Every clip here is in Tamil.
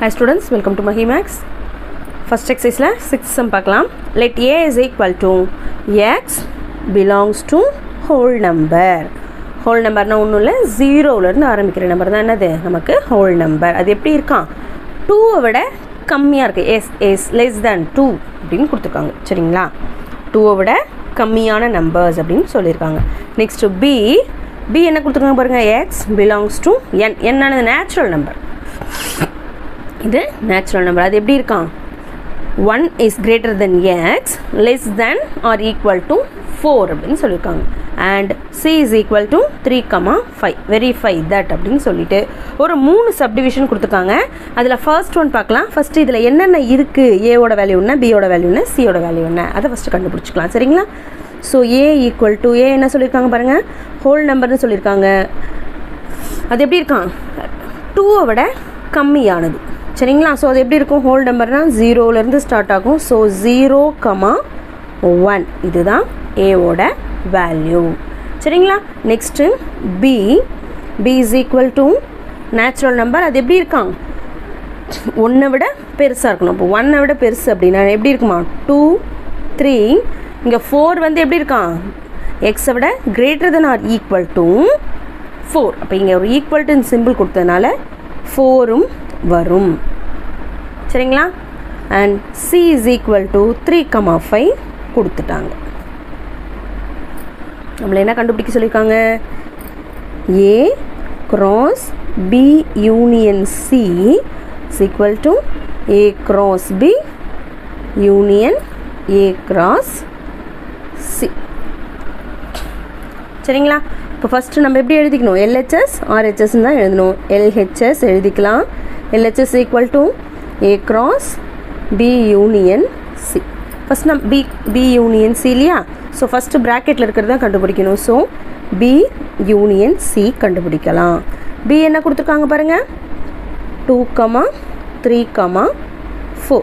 Hi students, welcome to Mahimax. First exercise la 6th sum பார்க்கலாம். Let a is equal to x belongs to whole number. Whole number னா ஒண்ணும் இல்ல 0 ல இருந்து ஆரம்பிக்கிற நம்பர் தான் என்னது நமக்கு whole number. அது எப்படி இருக்கான் 2 விட கம்மியா இருக்கு. s less than 2 அப்படினு கொடுத்திருக்காங்க. சரிங்களா? 2 விட கம்மியான நம்பர்ஸ் அப்படினு சொல்லிருக்காங்க. Next b என்ன கொடுத்திருக்காங்க பாருங்க x belongs to n. n ஆனது நேச்சுரல் நம்பர். இது நேச்சுரல் நம்பர். அது எப்படி இருக்கான் 1 is greater than x less than or equal to 4 அப்படின்னு சொல்லியிருக்காங்க. and c is equal to 3, 5 verify that அப்படின்னு சொல்லிட்டு ஒரு 3 சப்டிவிஷன் கொடுத்துருக்காங்க. அதில் ஃபர்ஸ்ட் ஒன் பார்க்கலாம். ஃபர்ஸ்ட் இதில் என்னென்ன இருக்குது, ஏவோட வேல்யூ என்ன, பியோட வேல்யூ என்ன, சியோட வேல்யூ என்ன, அதை ஃபஸ்ட்டு கண்டுபிடிச்சிக்கலாம். சரிங்களா? ஸோ ஏ ஈக்குவல் டு ஏ என்ன சொல்லியிருக்காங்க பாருங்கள், ஹோல் நம்பர்னு சொல்லியிருக்காங்க. அது எப்படி இருக்கான் 2 விட கம்மியானது. சரிங்களா? ஸோ அது எப்படி இருக்கும் ஹோல் நம்பர்னால் 0லேருந்து ஸ்டார்ட் ஆகும். ஸோ 0, 1 இதுதான் ஏவோட வேல்யூ. சரிங்களா? Next B is equal to natural number. அது எப்படி இருக்கான் 1 விட பெருசாக இருக்கணும். இப்போ 1 விட பெருசு அப்படின்னா எப்படி இருக்குமா 2, 3. இங்கே 4 வந்து எப்படி இருக்கான் எக்ஸை விட greater than or equal to 4. அப்போ இங்கே ஒரு ஈக்குவல் டு சிம்பிள் கொடுத்ததுனால 4ம் வரும். சரிங்களா? And c is equal to 3, 5 கொடுத்துட்டாங்க. நம்மளை என்ன கண்டுபிடிக்க சொல்லியிருக்காங்க, a cross b union c is equal to a cross b union a cross c. சரிங்களா? இப்போ ஃபஸ்ட்டு நம்ம எப்படி எழுதிக்கணும், LHS RHS தான் எழுதணும். LHS எழுதிக்கலாம். LHS equal to a cross b union c. First நம்ம b union c இல்லையா? ஸோ ஃபஸ்ட்டு ப்ராக்கெட்டில் இருக்கிறது தான் கண்டுபிடிக்கணும். ஸோ b union c கண்டுபிடிக்கலாம். b என்ன கொடுத்துருக்காங்க பாருங்கள் 2, 3, 4.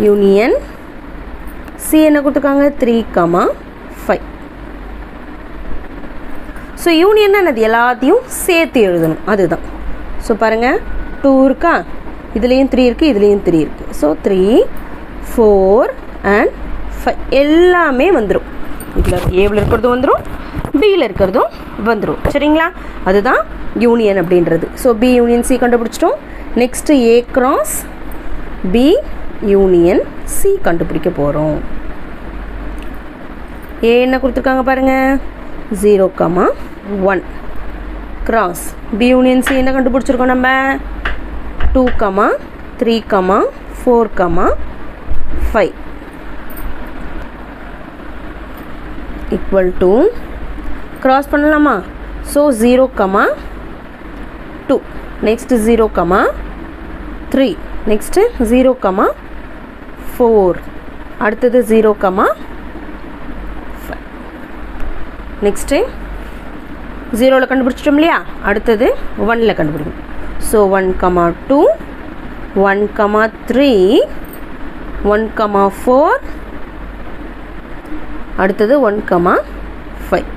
யூனியன் c என்ன கொடுத்துருக்காங்க 3, 5. ஸோ யூனியன் என்னது எல்லாத்தையும் சேர்த்து எழுதணும், அதுதான். ஸோ பாருங்கள் 2 இருக்கா, இதுலேயும் 3 இருக்குது, இதுலேயும் 3 இருக்குது. ஸோ 3, 4 and 5 எல்லாமே வந்துடும். இதில் ஏவில் இருக்கிறதும் வந்துடும், பியில் இருக்கிறதும் வந்துடும். சரிங்களா? அதுதான் யூனியன் அப்படின்றது. ஸோ பி யூனியன் சி கண்டுபிடிச்சிட்டோம். Next A cross B union C கண்டுபிடிக்க போகிறோம். ஏ என்ன கொடுத்துருக்காங்க பாருங்கள் 0, 1 கிராஸ் பி யூனியன் சி என்ன கண்டுபிடிச்சிருக்கோம் நம்ம 2, 3, 4, 5 ஈக்குவல் டு கிராஸ் பண்ணலாமா? ஸோ 0, 2 நெக்ஸ்ட்டு 0, 3 நெக்ஸ்ட்டு 0, 4 அடுத்தது 0, 5 நெக்ஸ்ட்டு 0ல் கண்டுபிடிச்சிட்டோம் இல்லையா? அடுத்தது 1ல் கண்டுபிடிக்கணும். ஸோ 1, 2 1, 3 1, 4 அடுத்தது 1, 5.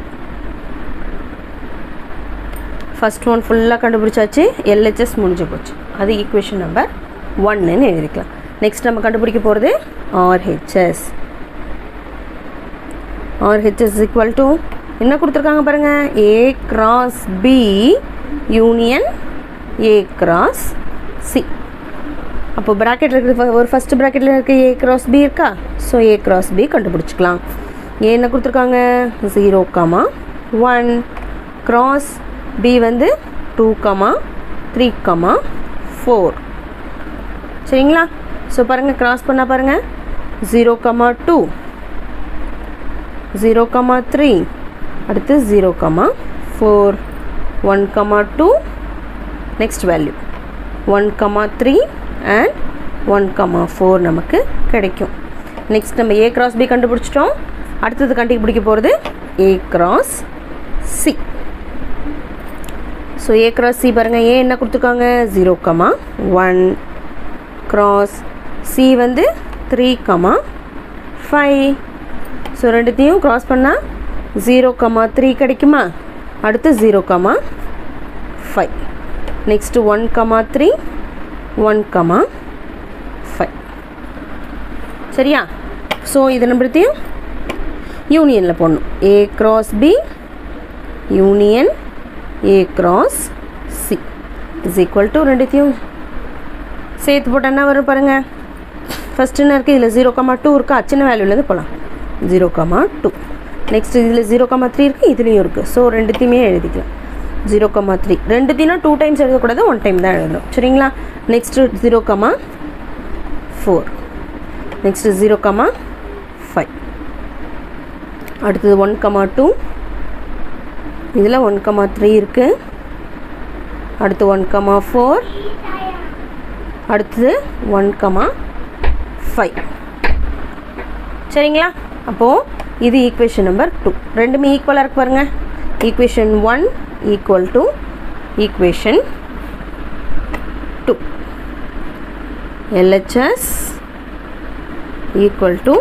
ஃபஸ்ட் ஒன் ஃபுல்லாக கண்டுபிடிச்சாச்சு. LHS முடிஞ்சு போச்சு. அது ஈக்குவேஷன் நம்பர் 1ன்னு எழுதிக்கலாம். நெக்ஸ்ட் நம்ம கண்டுபிடிக்க போகிறது RHS. RHS ஈக்குவல் டு என்ன கொடுத்துருக்காங்க பாருங்கள் A cross B union A cross C. அப்போ ப்ராக்கெட்டில் இருக்கிறது ஒரு ஃபஸ்ட்டு ப்ராக்கெட்டில் இருக்க A cross B இருக்கா? So A cross B கண்டுபிடிச்சிக்கலாம். ஏ என்ன கொடுத்துருக்காங்க 0, 1 cross B வந்து 2, 3, 4. சரிங்களா? ஸோ பாருங்கள் க்ராஸ் பண்ணால் பாருங்கள் 0, 2 0, 3 அடுத்து 0, 4 1, 2 நெக்ஸ்ட் வேல்யூ 1, 3 and 1, 4 நமக்கு கிடைக்கும். நெக்ஸ்ட் நம்ம A cross B கண்டுபிடிச்சிட்டோம். அடுத்தது கண்டுபிடிக்க போகிறது A cross C. So A cross C பாருங்கள். A என்ன கொடுத்துருக்காங்க 0, 1 cross C வந்து 3, 5. ஸோ ரெண்டுத்தையும் க்ராஸ் பண்ணால் 0, 3 கிடைக்குமா? அடுத்து 0, 5 நெக்ஸ்ட்டு 1,3 1,5 சரியா? ஸோ இது நம்மத்தையும் யூனியனில் போடணும். A cross B union A cross C is equal to ரெண்டுத்தையும் சேர்த்து போட்டால் என்ன வரும் பாருங்கள். ஃபஸ்ட்டு என்ன இருக்குது, இதில் 0,2 இருக்கா, சின்ன வேல்யூலேருந்து போகலாம். 0,2 நெக்ஸ்ட் இதில் 0,3 இருக்குது, இதுலேயும் இருக்குது. ஸோ ரெண்டுத்தையுமே எழுதிக்கலாம். 0,3 ரெண்டுத்தையும் 2 டைம்ஸ் எழுதக்கூடாது, 1 டைம் தான் எழுதணும் சரிங்களா? நெக்ஸ்ட்டு 0,4 நெக்ஸ்ட்டு 0,5 அடுத்தது 1,2 இதில் 1,3 இருக்குது. அடுத்து 1,4 அடுத்தது 1,5 சரிங்களா? அப்போது இது ஈக்குவேஷன் நம்பர் 2. ரெண்டுமே ஈக்குவலாக இருக்கு பாருங்கள். Equation 1 equal to equation 2. LHS equal to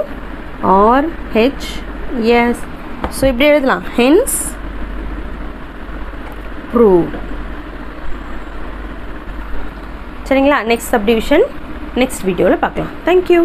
RHS. So இப்படி எழுதலாம். ஹென்ஸ் ப்ரூவ்ட் சரிங்களா? நெக்ஸ்ட் சப்டிவிஷன் நெக்ஸ்ட் வீடியோவில் பார்க்கலாம். தேங்க்யூ.